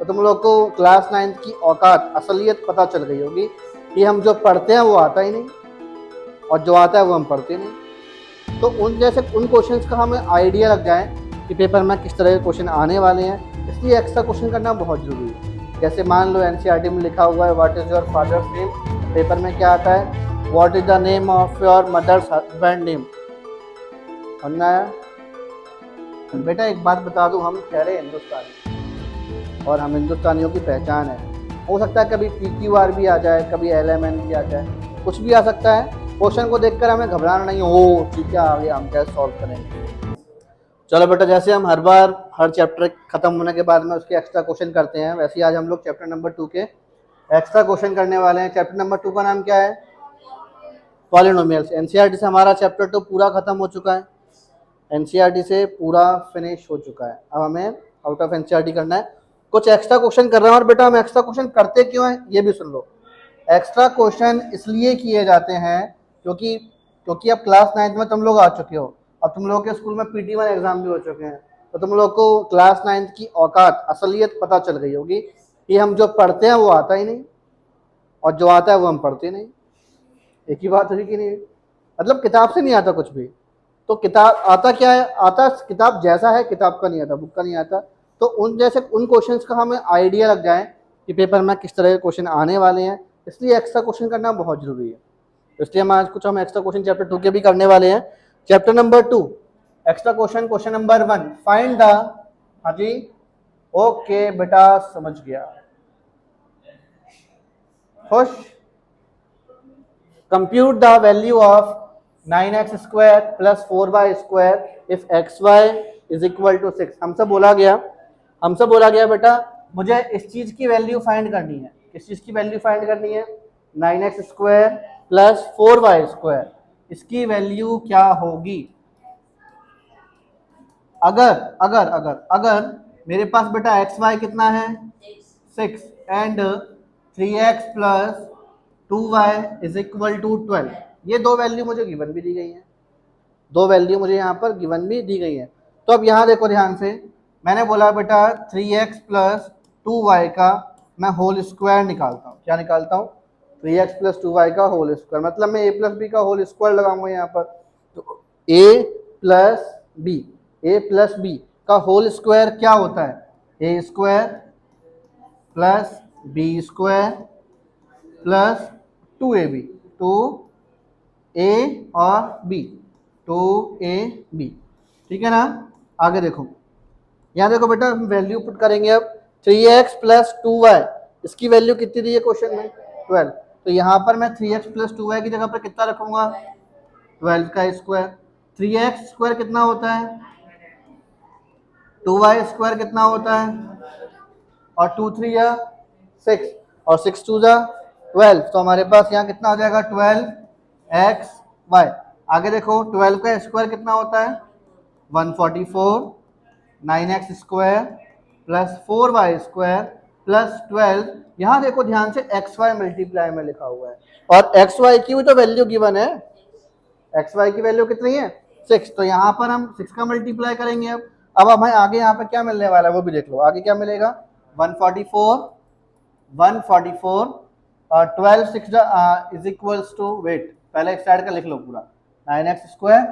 तुम लोग को क्लास 9th की औकात असलियत पता चल गई होगी कि हम जो पढ़ते हैं वो आता ही नहीं और जो आता है वो हम पढ़ते नहीं। तो उन जैसे उन क्वेश्चंस का हमें आइडिया लग जाए कि पेपर में किस तरह के क्वेश्चन आने वाले हैं, इसलिए एक्स्ट्रा क्वेश्चन करना बहुत ज़रूरी है। जैसे मान लो एनसीईआरटी में लिखा हुआ है what is your father's name, paper में क्या आता है what is the name of your mother's husband name. समझना है बेटा? एक बात बता दूं, हम ठहरे हिंदुस्तानी और हम हिंदुस्तानियों की पहचान है। हो सकता है कभी PQR भी आ जाए, कभी LMN भी आ जाए, कुछ भी आ सकता है। क्वेश्चन को देखकर हमें घबराना नहीं, हो ठीक है आगे हम कैसे सॉल्व करेंगे। चलो बेटा, जैसे हम हर बार हर चैप्टर खत्म होने के बाद में उसके एक्स्ट्रा क्वेश्चन करते हैं, वैसे ही आज हम लोग चैप्टर नंबर 2 के एक्स्ट्रा क्वेश्चन करने वाले हैं। चैप्टर नंबर 2 का नाम क्या है? पॉलिनोमियल्स। एनसीईआरटी से हमारा चैप्टर 2 पूरा खत्म हो चुका है, एनसीईआरटी से पूरा फिनिश हो चुका है। अब हमें आउट ऑफ एनसीईआरटी करना है, कुछ एक्स्ट्रा क्वेश्चन कर रहे हैं। और बेटा हम एक्स्ट्रा क्वेश्चन करते क्यों हैं ये भी सुन लो। एक्स्ट्रा क्वेश्चन इसलिए किए जाते हैं क्योंकि अब क्लास 9th में तुम लोग आ चुके हो, अब तुम लोग के स्कूल में PT1 एग्जाम भी हो चुके हैं, तो तुम लोग को क्लास 9th की औकात असलियत पता चल गई होगी कि हम जो पढ़ते हैं वो आता ही नहीं और जो आता है वो हम पढ़ते नहीं। एक ही बात हुई कि नहीं? मतलब किताब से नहीं आता कुछ भी, तो किताब आता क्या है? आता किताब जैसा है, किताब का नहीं आता, बुक का नहीं आता। तो उन जैसे उन क्वेश्चंस का हमें आइडिया लग जाए कि पेपर में किस तरह के क्वेश्चन आने वाले हैं, इसलिए एक्स्ट्रा क्वेश्चन करना बहुत जरूरी है। इसलिए हम आज कुछ एक्स्ट्रा क्वेश्चन चैप्टर 2 के भी करने वाले हैं। Chapter number 2 extra question, question number 1 find the, हाँ जी ओके बेटा समझ गया, खुश। Compute the value of 9x square plus 4y square if xy is equal to 6। हमसे बोला गया बेटा मुझे इस चीज की वैल्यू फाइंड करनी है। किस चीज की वैल्यू फाइंड करनी है? 9x square plus 4y square, इसकी वैल्यू क्या होगी? अगर अगर अगर अगर मेरे पास बेटा xy कितना है 6 and 3x plus 2y is equal to 12, ये दो वैल्यू मुझे गिवन भी दी गई है, दो वैल्यू मुझे यहाँ पर गिवन भी दी गई है। तो अब यहाँ देखो ध्यान से, मैंने बोला बेटा 3x प्लस 2y का मैं होल स्क्वायर निकालता हूँ। क्या निकालता हूँ? 3x प्लस 2y का होल स्क्वायर, मतलब मैं a प्लस बी का होल स्क्वायर लगाऊंगा यहाँ पर। तो a प्लस बी का होल स्क्वायर क्या होता है? a square plus B square plus 2ab, 2a और b, 2ab, ठीक है ना। आगे देखो, यहाँ देखो बेटा हम वैल्यू पुट करेंगे अब 3x प्लस 2y, इसकी वैल्यू कितनी दी है क्वेश्चन में? 12। तो यहाँ पर मैं 3x प्लस 2y की जगह पर कितना रखूंगा? 12 का स्क्वायर। 3x स्क्वायर कितना होता है? 2y स्क्वायर कितना होता है? और 2 3 या 6 और 6 2 जा 12, तो हमारे पास यहाँ कितना हो जाएगा? 12xy। आगे देखो 12 का स्क्वायर कितना होता है? 144, 9x square plus 4y square plus 12। यहाँ देखो ध्यान से xy मल्टीप्लाई में लिखा हुआ है और xy की भी तो वैल्यू गिवन है। xy की वैल्यू कितनी है? 6। तो यहाँ पर हम 6 का मल्टीप्लाई करेंगे। अब हमें आगे यहाँ पर क्या मिलने वाला है वो भी देख लो। आगे क्या मिलेगा? 144 और 12 6 इज इक्वल्स टू, वेट पहले एक साइड का लिख लो पूरा, 9x square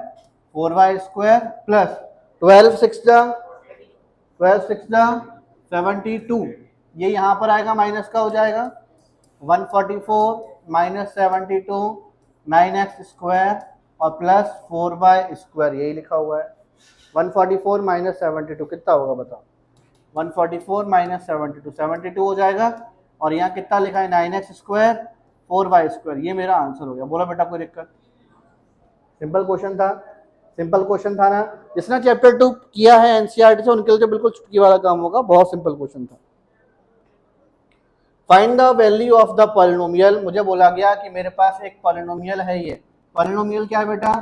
4y square plus 12 6 72, ये यहाँ पर आएगा माइनस का हो जाएगा 144 माइनस 72, 9x स्क्वायर और प्लस 4y स्क्वायर, यही लिखा हुआ है। 144 माइनस 72 कितना होगा बताओ? 144 माइनस 72 72 हो जाएगा। और यहाँ कितना लिखा है? 9x स्क्वायर 4y स्क्वायर, ये मेरा आंसर हो गया। बोला बेटा कोई दिक्कत? सिंपल क्वेश्चन था ना। जिसने चैप्टर 2 किया है एनसीईआरटी से उनके लिए तो बिल्कुल छुटकी वाला काम होगा, बहुत सिंपल क्वेश्चन था। Find the value of the polynomial, मुझे बोला गया कि मेरे पास एक पॉलिनोमियल है। ये पॉलिनोमियल क्या है बेटा?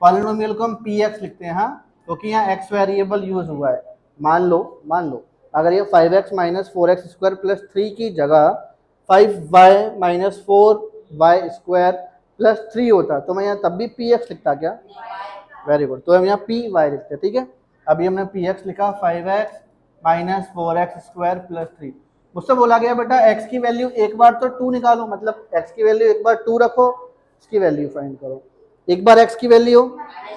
पॉलिनोमियल को हम px लिखते हैं, हाँ, क्योंकि यहाँ x वेरिएबल यूज हुआ है। मान लो अगर ये 5x minus 4x square plus 3 की जगह 5y minus 4y square plus 3 होता तो मैं यहाँ तब भी px लिखता क्या? वेरी गुड, तो हम यहाँ py लिखते हैं, ठीक है। अभी हमने px लिखा 5x माइनस 4x² प्लस 3। मुझसे बोला गया बेटा x की वैल्यू एक बार तो 2 निकालो, मतलब x की वैल्यू एक बार 2 रखो, इसकी वैल्यू फाइंड करो। एक बार x की वैल्यू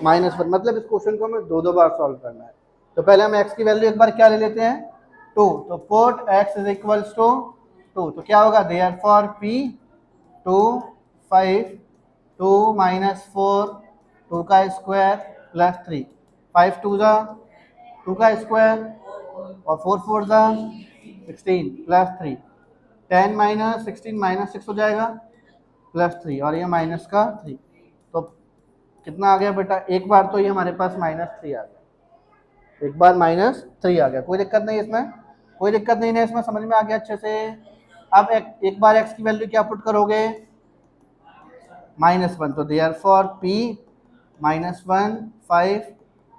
-1, मतलब इस क्वेश्चन को हमें दो बार सॉल्व करना है। तो पहले हम x की वैल्यू एक बार क्या ले लेते हैं, 2। तो put x is equals to 2, तो क्या होगा, देयरफॉर p 2 5 2 माइनस 4 2 का स्क्वायर प्लस 3, 5 2 जा 2 का स्क्वायर और 4 4 जा 16 प्लस 3, 10 माइनस 16 माइनस 6 हो जाएगा प्लस 3, और ये माइनस का 3। तो कितना आ गया बेटा, एक बार तो ये हमारे पास -3 आ गया, एक बार -3 आ गया। कोई दिक्कत नहीं इसमें, कोई दिक्कत नहीं है इसमें, समझ में आ गया अच्छे से। अब एक बार x की वैल्यू क्या पुट करोगे, -1, तो देयरफॉर p -1 5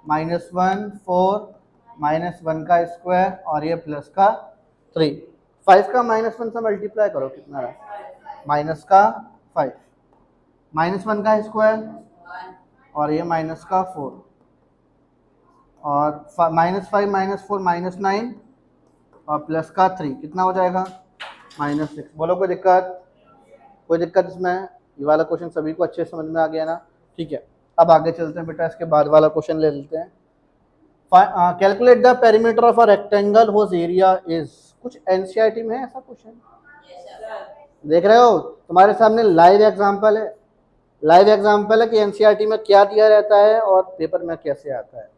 -1 4 -1 का स्क्वायर और ये प्लस का 3। 5 का -1 से मल्टीप्लाई करो, कितना रहा, माइनस का 5, -1 का स्क्वायर और ये माइनस का 4 और -5 -4 -9 और प्लस का 3, कितना हो जाएगा, -6। बोलो कोई दिक्कत, कोई दिक्कत इसमें, ये वाला क्वेश्चन सभी को अच्छे समझ में आ गया ना, ठीक है। अब आगे चलते हैं बेटा, इसके बाद वाला क्वेश्चन ले लेते हैं। Calculate the perimeter of a rectangle whose area is, कुछ एनसीईआरटी में है ऐसा क्वेश्चन, देख रहे हो, तुम्हारे सामने लाइव एग्जांपल है, लाइव एग्जांपल है कि एनसीईआरटी में क्या दिया रहता है और पेपर में कैसे आता है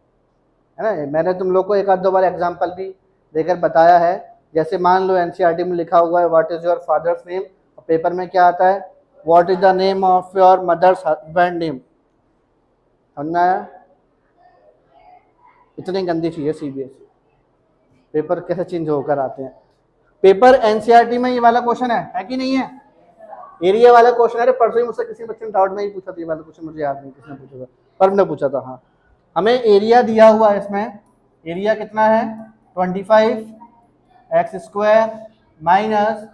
ना। मैंने तुम लोग को एक आध दो बार एग्जांपल भी देकर बताया है, जैसे मान लो एनसीईआरटी में लिखा हुआ है what is your father's name, और पेपर में क्या आता है, what is the name of your mother's husband name. समझ आया, इतनी गंदी चीज है सीबीएसई, पेपर कैसे चेंज होकर आते हैं। पेपर एनसीईआरटी में ये वाला क्वेश्चन है कि नहीं है, एरिया वाला क्वेश्चन। अरे परसों ही मुझसे किसी बच्चे ने डाउट नहीं पूछा था, ये वाला क्वेश्चन मुझे याद नहीं किसने पूछा था, पर ने पूछा था। हाँ, हमें एरिया दिया हुआ है, इसमें एरिया कितना है, 25x² माइनस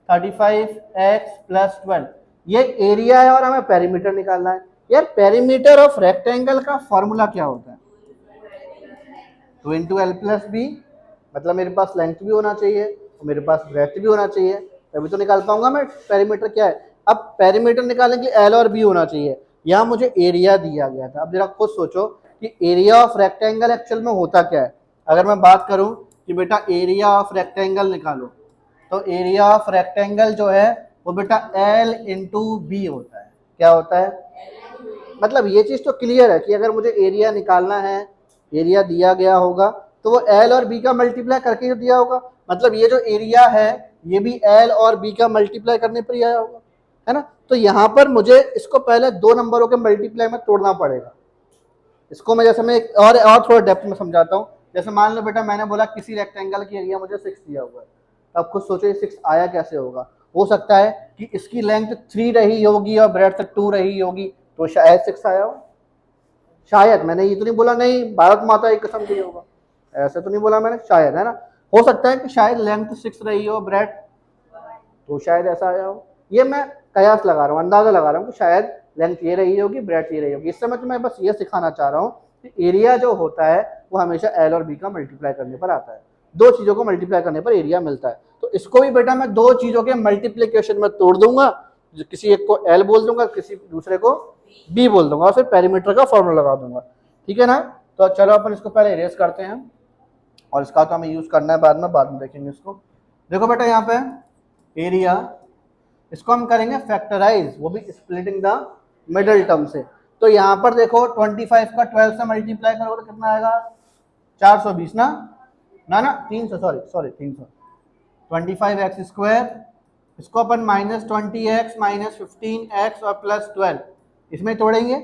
35x प्लस 12, ये एरिया है और हमें पेरीमीटर निकालना है। यार पेरीमीटर ऑफ रेक्टेंगल का फॉर्मूला क्या होता है, 2 × l प्लस बी, मतलब मेरे पास लेंथ भी होना चाहिए और मेरे पास ब्रेड्थ भी होना चाहिए, तभी तो निकाल पाऊंगा मैं पेरीमीटर क्या है। अब पेरीमीटर निकालने के लिए एल और बी होना चाहिए, यहाँ मुझे एरिया दिया गया था। अब जरा खुद सोचो कि एरिया ऑफ रेक्टेंगल एक्चुअल में होता क्या है। अगर मैं बात करूं कि बेटा एरिया ऑफ रेक्टेंगल निकालो, तो एरिया ऑफ रेक्टेंगल जो है वो बेटा L × B होता है। क्या होता है, मतलब ये चीज तो क्लियर है कि अगर मुझे एरिया निकालना है, एरिया दिया गया होगा तो वो L और B का मल्टीप्लाई करके ही दिया होगा, मतलब ये जो एरिया है ये भी L और B का मल्टीप्लाई करने पर ही आया होगा, है ना। तो यहाँ पर मुझे इसको पहले दो नंबरों के मल्टीप्लाई में तोड़ना पड़ेगा। इसको मैं जैसे मैं और थोड़ा डेप्थ में समझाता हूँ। जैसे मान लो बेटा मैंने बोला किसी रेक्टेंगल की एरिया मुझे 6 दिया हुआ है, तो अब खुद सोचो ये 6 आया कैसे होगा। हो सकता है कि इसकी लेंथ 3 रही होगी और ब्रेड्थ 2 रही होगी, तो शायद 6 आया हो, शायद। मैंने ये तो नहीं बोला नहीं भारत माता की कसम की होगा, ऐसे तो नहीं बोला मैंने, शायद, है ना। हो सकता है कि शायद लेंथ 6 रही हो, ब्रेड्थ, तो शायद ऐसा आया हो। ये मैं कयास लगा रहा हूँ, अंदाजा लगा रहा हूँ कि शायद लेंथ ये रही होगी, ब्रेड्थ ये रही होगी। इस समय तो मैं बस ये सिखाना चाह रहा हूँ कि एरिया जो होता है वो हमेशा एल और बी का मल्टीप्लाई करने पर आता है, दो चीजों को मल्टीप्लाई करने पर एरिया मिलता है। तो इसको भी बेटा मैं दो चीजों के मल्टीप्लीकेशन में तोड़ दूंगा, किसी एक को एल बोल दूंगा, किसी दूसरे को बी बोल दूंगा और फिर पेरीमीटर का फॉर्मूला लगा दूंगा, ठीक है ना। तो चलो अपन इसको पहले इरेज करते हैं और इसका तो हमें यूज करना है बाद में देखेंगे इसको। देखो बेटा यहाँ पे एरिया, इसको हम करेंगे फैक्टराइज, वो भी स्प्लिटिंग द मिडिल टर्म से। तो यहाँ पर देखो 25 का 12 से मल्टीप्लाई करोगे तो कितना आएगा, 420 ना 300, सॉरी 300, 25x², इसको अपन -20x -15x और +12 इसमें तोड़ेंगे,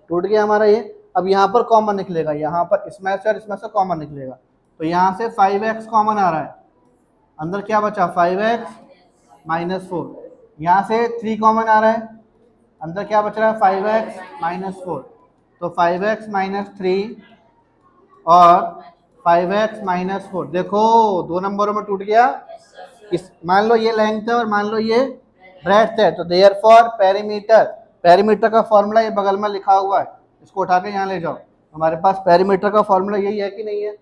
टूट गया हमारा ये। अब यहाँ पर कॉमन निकलेगा, यहाँ पर इसमें से और इसमें से कॉमन निकलेगा, तो यहाँ से 5x कॉमन आ रहा है, अंदर क्या बचा 5x -4, यहाँ से 3 कॉमन आ रहा है, अंदर क्या बच रहा है 5x -4, तो 5x -3 और 5x -4, देखो दो नंबरों में टूट गया। इस मान लो ये लेंथ है और मान लो ये ब्रेड्थ है, तो देयरफॉर पेरीमीटर का फॉर्मूला ये बगल में लिखा हुआ है, इसको उठा के यहाँ ले जाओ, हमारे पास पेरीमीटर का फॉर्मूला यही है कि नहीं है,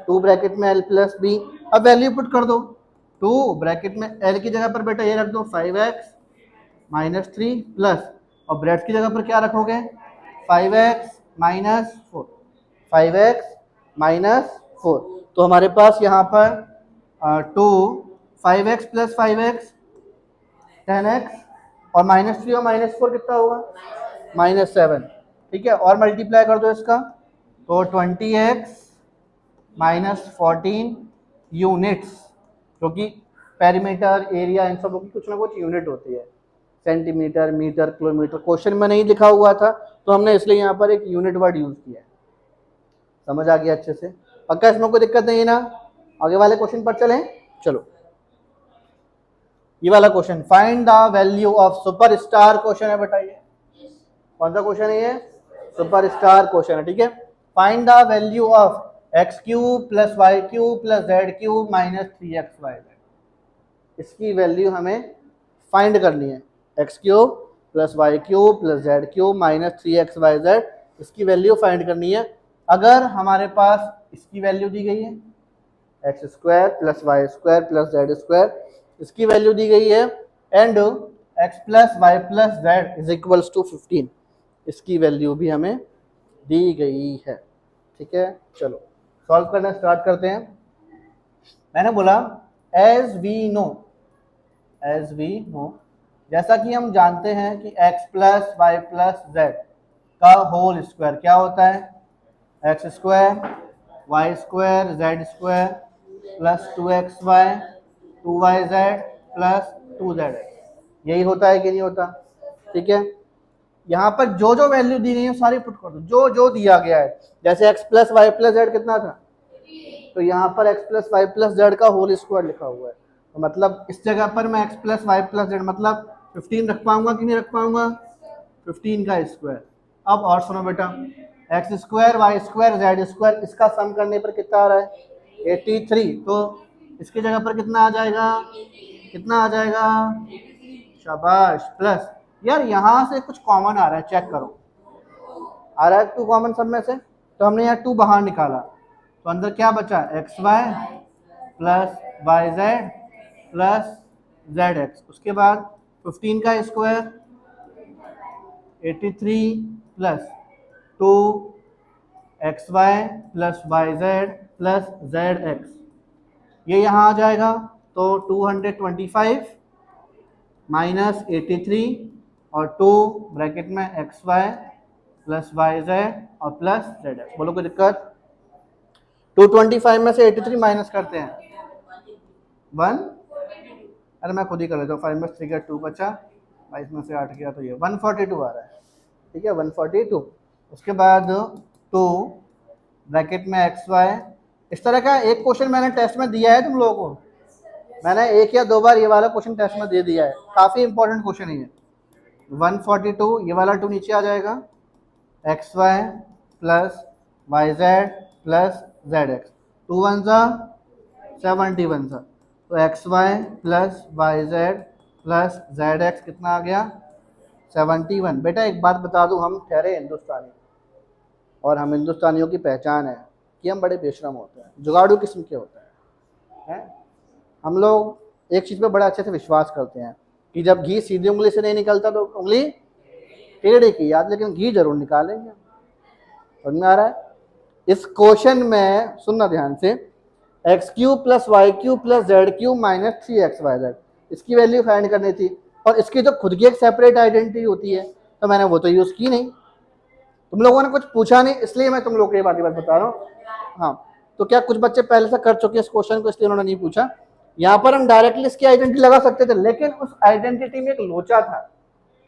2 ब्रैकेट में l प्लस बी। अब वैल्यू पुट कर दो, 2 ब्रैकेट में l की जगह पर बेटा ये रख दो 5x माइनस 3 प्लस, और ब्रैकेट की जगह पर क्या रखोगे 5x माइनस 4, 5x माइनस 4। तो हमारे पास यहाँ पर 2 5x प्लस 5x 10x और -3 और -4 कितना होगा -7। ठीक है, और मल्टीप्लाई कर दो इसका, तो 20x -14 यूनिट्स, क्योंकि पेरीमीटर एरिया इन सबों की कुछ ना कुछ यूनिट होती है, सेंटीमीटर मीटर किलोमीटर। क्वेश्चन में नहीं लिखा हुआ था तो हमने इसलिए यहाँ पर एक यूनिट वर्ड यूज किया है। समझ आ गया अच्छे से? पक्का इसमें कोई दिक्कत नहीं है ना? आगे वाले क्वेश्चन पर चलें। चलो, ये वाला question, find the value of superstar question है बेटा। ये कौन सा क्वेश्चन है? ये सुपरस्टार क्वेश्चन है। ठीक है, find the value of X cube plus Y cube plus Z cube minus 3xy। इसकी वैल्यू हमें फाइंड करनी है, X cube plus Y cube plus Z cube minus 3xyz, इसकी वैल्यू फाइंड करनी है। अगर हमारे पास इसकी वैल्यू दी गई है X square plus Y square plus Z square, इसकी वैल्यू दी गई है, and X plus Y plus Z is equals to 15, इसकी वैल्यू भी हमें दी गई है। ठीक है, चलो सॉल्व करना स्टार्ट करते हैं। मैंने बोला एज वी नो, जैसा कि हम जानते हैं कि x plus Y plus Z का होल स्क्वायर क्या होता है, X square Y square Z square plus 2xy 2yz plus 2zx, यही होता है कि नहीं होता? ठीक है, यहाँ पर जो जो वैल्यू दी गई है सारी पुट कर दो, जो जो दिया गया है। जैसे x plus Y plus Z कितना था, तो यहाँ पर x plus Y plus Z का होल स्क्वायर लिखा हुआ है, तो मतलब इस जगह पर मैं x plus Y plus Z मतलब 15 रख पाऊंगा कि नहीं रख पाऊंगा, 15 का स्क्वायर। अब और सुनो बेटा, X square Y square Z square, इसका सम करने पर कितना आ रहा है 83, तो इसकी जगह पर कितना आ जाएगा, कितना आ जाएगा, शाबाश, प्लस। यार यहाँ से कुछ कॉमन आ रहा है, चेक करो, आ रहा है 2 कॉमन सब में से, तो हमने यहाँ 2 बाहर निकाला, तो अंदर क्या बचा X Y plus Y Z plus Z X, उसके बाद 15 का square 83 plus 2 X Y plus Y Z plus Z X, ये यहाँ आ जाएगा, तो 225 माइनस 83 और 2 ब्रैकेट में X Y plus Y Z और प्लस जेड एक्स। बोलो कोई दिक्कत? 225 में से 83 माइनस करते हैं 1, अरे मैं खुद ही कर लेता हूँ, 5 में 3 का 2 बचा, 22 में से 8 गया, तो ये 142 आ रहा है। ठीक है, 142। उसके बाद 2 ब्रैकेट में एक्स वाई, इस तरह का एक क्वेश्चन मैंने टेस्ट में दिया है तुम लोगों को, मैंने 1 या 2 बार ये वाला क्वेश्चन टेस्ट में दे दिया है, काफ़ी इंपॉर्टेंट क्वेश्चन है ये। 142, ये वाला 2 नीचे आ जाएगा, X Y plus Y Z plus Z X, 2 1 सा 71 सा, तो X Y plus Y Z plus Z X कितना आ गया 71। बेटा एक बात बता दूं, हम ठहरे हिंदुस्तानी, और हम हिंदुस्तानियों की पहचान है कि हम बड़े बेशरम होते हैं, जुगाड़ू किस्म के होते हैं। हम लोग एक चीज़ पे बड़ा अच्छे से विश्वास करते हैं कि जब घी सीधी उंगली से नहीं निकलता तो उंगली टेढ़े की याद, लेकिन घी जरूर निकालेंगे। समझ में आ रहा है? इस क्वेश्चन में सुनना ध्यान से, X cube plus Y cube plus Z cube minus 3xyz, इसकी वैल्यू फाइंड करनी थी, और इसकी तो खुद की एक सेपरेट आइडेंटिटी होती है, तो मैंने वो तो यूज़ की नहीं। तुम लोगों ने कुछ पूछा नहीं, इसलिए मैं तुम लोग को ये बात बता रहा हूँ। हाँ, तो क्या कुछ बच्चे पहले से कर चुके हैं इस क्वेश्चन को, इसलिए उन्होंने नहीं पूछा। यहाँ पर हम डायरेक्टली इसकी आइडेंटिटी लगा सकते थे, लेकिन उस आइडेंटिटी में एक लोचा था,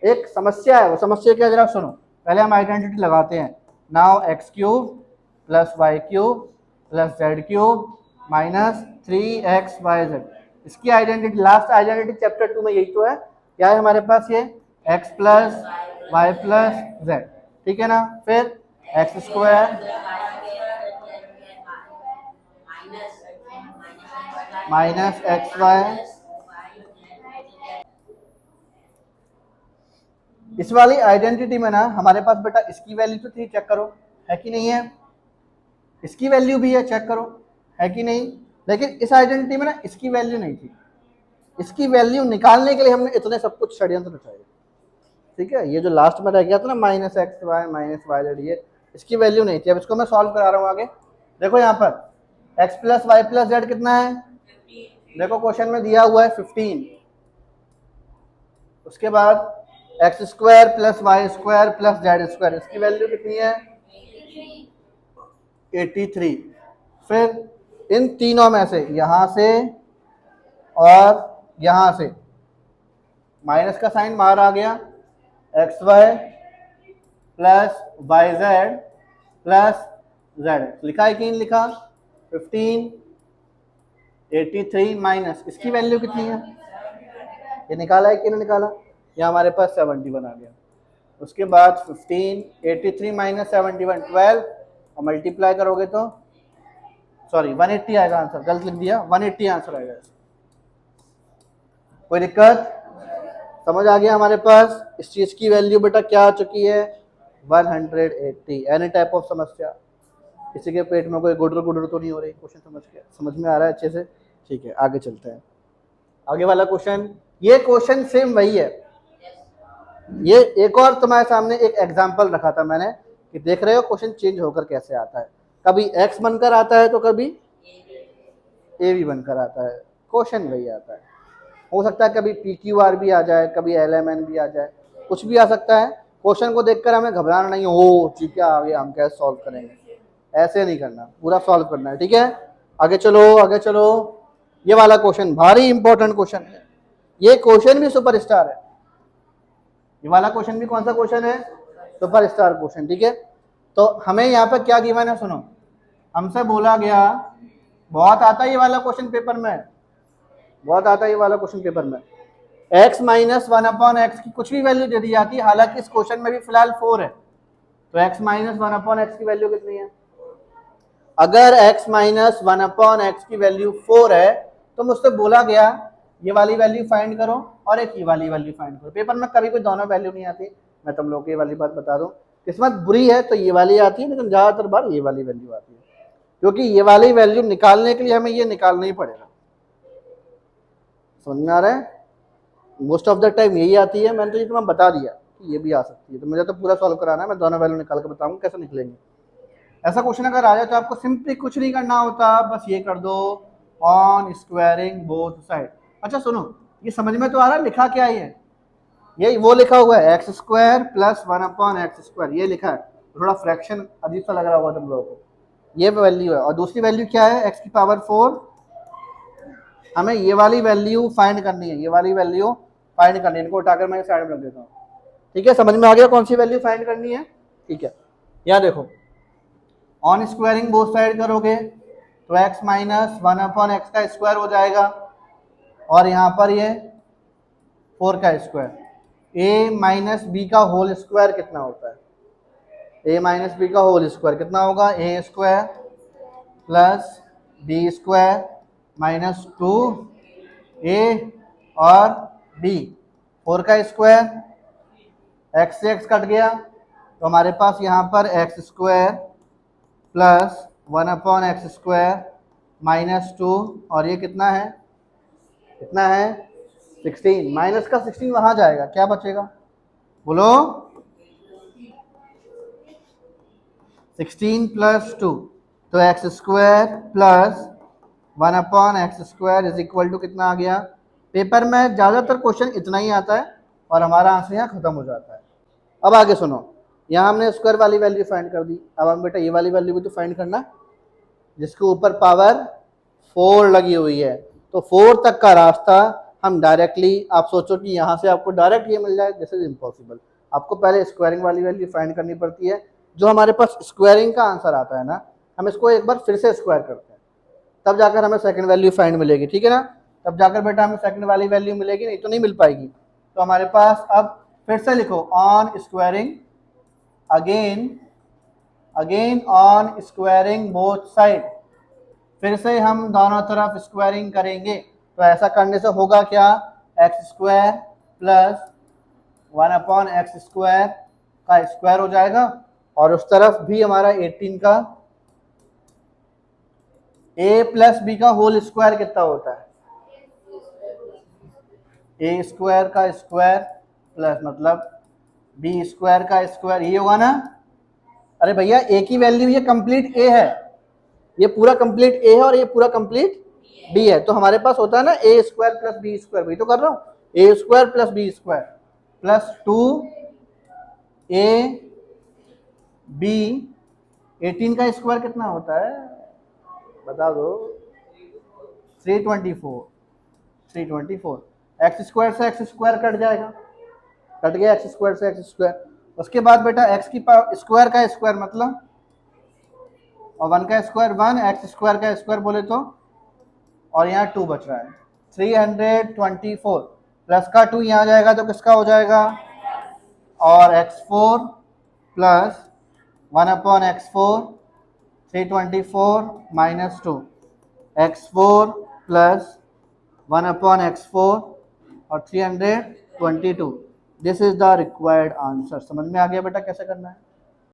एक समस्या है। वो समस्या क्या, जरा सुनो। पहले हम आइडेंटिटी लगाते हैं, now X cube plus Y cube plus Z cube minus 3xyz, इसकी आइडेंटिटी, लास्ट आइडेंटिटी चैप्टर 2 में यही तो है। क्या है हमारे पास, ये x plus Y plus Z, ठीक है ना। फिर X square minus X Y, इस वाली आइडेंटिटी में ना हमारे पास बेटा इसकी वैल्यू तो थी, चेक करो है कि नहीं है, इसकी वैल्यू भी है, चेक करो है कि नहीं। लेकिन इस आइडेंटिटी में ना इसकी वैल्यू नहीं थी, इसकी वैल्यू निकालने के लिए हमने इतने सब कुछ षड्यंत्र रचाए। ठीक है, ये जो लास्ट में रह गया था ना minus X Y minus Y Z, ये इसकी वैल्यू नहीं थी। अब इसको मैं सॉल्व करा रहा हूँ आगे। देखो यहाँ पर X plus Y plus Z कितना है, देखो क्वेश्चन में दिया हुआ है 15। उसके बाद X square plus Y square plus Z square, इसकी वैल्यू कितनी है 83। फिर इन तीनों में से यहां से और यहां से माइनस का साइन बाहर आ गया, X Y plus Y Z plus Z लिखा है कि नहीं लिखा, 15 83 माइनस इसकी वैल्यू कितनी है, ये निकाला है कि नहीं निकाला, ये हमारे पास 71 आ गया। उसके बाद 15 83 माइनस 71 12 और मल्टीप्लाई करोगे तो सॉरी 180 आएगा आंसर, गलत लिख दिया, 180 आंसर आएगा। कोई दिक्कत, समझ आ गया हमारे पास इस चीज की वैल्यू बेटा क्या आ चुकी है 180। एनी टाइप ऑफ समस्या, किसी के पेट में कोई गुडर गुडर तो नहीं हो रही, क्वेश्चन समझ में आ रहा है अच्छे से, ठीक है आगे चलते हैं। आगे वाला क्वेश्चन, ये क्वेश्चन सेम वही है, ये एक और तुम्हारे सामने एक एग्जांपल रखा था मैंने कि देख रहे हो क्वेश्चन चेंज होकर कैसे आता है, कभी x बनकर आता है तो कभी a भी बनकर आता है, क्वेश्चन वही आता है। हो सकता है कभी PQR भी आ जाए, कभी LMN भी आ जाए, कुछ भी आ सकता है। क्वेश्चन को देखकर हमें घबराना नहीं, हो ठीक है आगे हम कैसे सॉल्व करेंगे, ऐसे नहीं करना, पूरा सॉल्व करना है। ठीक है आगे चलो आगे चलो। ये वाला क्वेश्चन भारी इंपॉर्टेंट क्वेश्चन है, ये क्वेश्चन भी सुपरस्टार है, ये वाला क्वेश्चन भी कौन सा क्वेश्चन है, सुपरस्टार क्वेश्चन। ठीक है, तो हमें यहाँ पर क्या गिवन है सुनो, हमसे बोला गया, बहुत आता है ये वाला क्वेश्चन पेपर में, बहुत आता है ये वाला क्वेश्चन पेपर में, x माइनस 1/x की कुछ भी वैल्यू दे दी जाती है, हालांकि इस क्वेश्चन में भी फिलहाल 4 है, तो x माइनस 1/x की वैल्यू कितनी है, अगर x माइनस 1/x की वैल्यू 4 है तो मुझसे बोला गया ये वाली वैल्यू फाइंड करो और एक ये वाली वैल्यू फाइंड करो। पेपर में कभी कोई दोनों वैल्यू नहीं आती, मैं तुम लोगों को ये वाली बात बता दूं, किस्मत बुरी है तो ये वाली आती है, लेकिन ज्यादातर बार ये वाली वैल्यू आती है, क्योंकि ये वाली वैल्यू निकालने के लिए हमें ये निकालना ही पड़ेगा। समझ में आ रहा है, मोस्ट ऑफ द टाइम यही आती है, मैंने तो ये तुम्हें बता दिया कि ये भी आ सकती है, तो मुझे तो पूरा सॉल्व कराना है, मैं दोनों वैल्यू निकाल कर बताऊंगा कैसे निकलेंगे। ऐसा क्वेश्चन अगर आ जाए तो आपको सिंपली कुछ नहीं करना होता, बस ये कर दो ऑन स्क्वायरिंग बोथ साइड। अच्छा सुनो, ये समझ में तो आ रहा है लिखा क्या है, ये वो लिखा हुआ है X square plus 1/x square, ये लिखा है, थोड़ा फ्रैक्शन अजीब सा लग रहा होगा तुम लोगों को, ये वैल्यू है, और दूसरी वैल्यू क्या है x की पावर 4, हमें ये वाली वैल्यू फाइंड करनी है, ये वाली वैल्यू फाइंड करनी है, इनको उठाकर मैं साइड में रख देता हूँ। ठीक है, समझ में आ गया कौन सी वैल्यू फाइंड करनी है। ठीक है, यहाँ देखो ऑन स्क्वायरिंग बोथ साइड करोगे तो x माइनस 1/x का स्क्वायर हो जाएगा, और यहाँ पर ये 4 का स्क्वायर, a माइनस बी का होल स्क्वायर कितना होता है, a माइनस बी का होल स्क्वायर कितना होगा, a square plus B square minus 2a और b, 4 का स्क्वायर, x से x कट गया तो हमारे पास यहाँ पर x square plus 1/x square minus 2, और ये कितना है 16, माइनस का 16 वहां जाएगा, क्या बचेगा बोलो, 16 प्लस 2, तो X square plus 1/x square is equal to कितना आ गया। पेपर में ज़्यादातर क्वेश्चन इतना ही आता है और हमारा आंसर यहाँ खत्म हो जाता है। अब आगे सुनो, यहाँ हमने स्क्वायर वाली वैल्यू फाइंड कर दी, अब हम बेटा ये वाली वैल्यू भी तो फाइंड करना, जिसके ऊपर पावर 4 लगी हुई है, तो 4 तक का रास्ता हम डायरेक्टली, आप सोचो कि यहाँ से आपको डायरेक्ट ये मिल जाए, दिस इज इम्पॉसिबल, आपको पहले स्क्वायरिंग वाली वैल्यू फाइंड करनी पड़ती है। जो हमारे पास स्क्वायरिंग का आंसर आता है ना, हम इसको एक बार फिर से स्क्वायर करते हैं, तब जाकर हमें सेकंड वैल्यू फाइंड मिलेगी। ठीक है ना, तब जाकर बेटा हमें सेकंड वाली वैल्यू मिलेगी, नहीं तो नहीं मिल पाएगी। तो हमारे पास अब फिर से लिखो on squaring, again on squaring both side, फिर से हम दोनों तरफ स्क्वायरिंग करेंगे, तो ऐसा करने से होगा क्या, x square plus 1/x square का स्क्वायर हो जाएगा, और उस तरफ भी हमारा 18 का ए प्लस बी का होल स्क्वायर कितना होता है? ए स्क्वायर का स्क्वायर प्लस मतलब बी स्क्वायर का स्क्वायर, ये होगा ना। अरे भैया ए की वैल्यू ये कंप्लीट ए है, ये पूरा कंप्लीट ए है और ये पूरा कंप्लीट बी है, तो हमारे पास होता है ना A square plus B square, वही तो कर रहा हूँ, A square plus B square plus 2 A B. 18 का स्क्वायर कितना होता है बता दो? 324। 324 एक्स स्क्वायर से एक्स स्क्वायर कट जाएगा, कट गया एक्स स्क्वायर से एक्स स्क्वायर। उसके बाद बेटा एक्स की पावर स्क्वायर का स्क्वायर मतलब, और 1 का स्क्वायर 1, एक्स स्क्वायर का स्क्वायर बोले तो, और यहाँ 2 बच रहा है। 324 प्लस का 2 यहाँ जाएगा तो किसका हो जाएगा? और x4 plus 1/x4, 324 minus 2, x4 plus 1/x4 और 322। This is the required answer. समझ में आ गया बेटा कैसे करना है?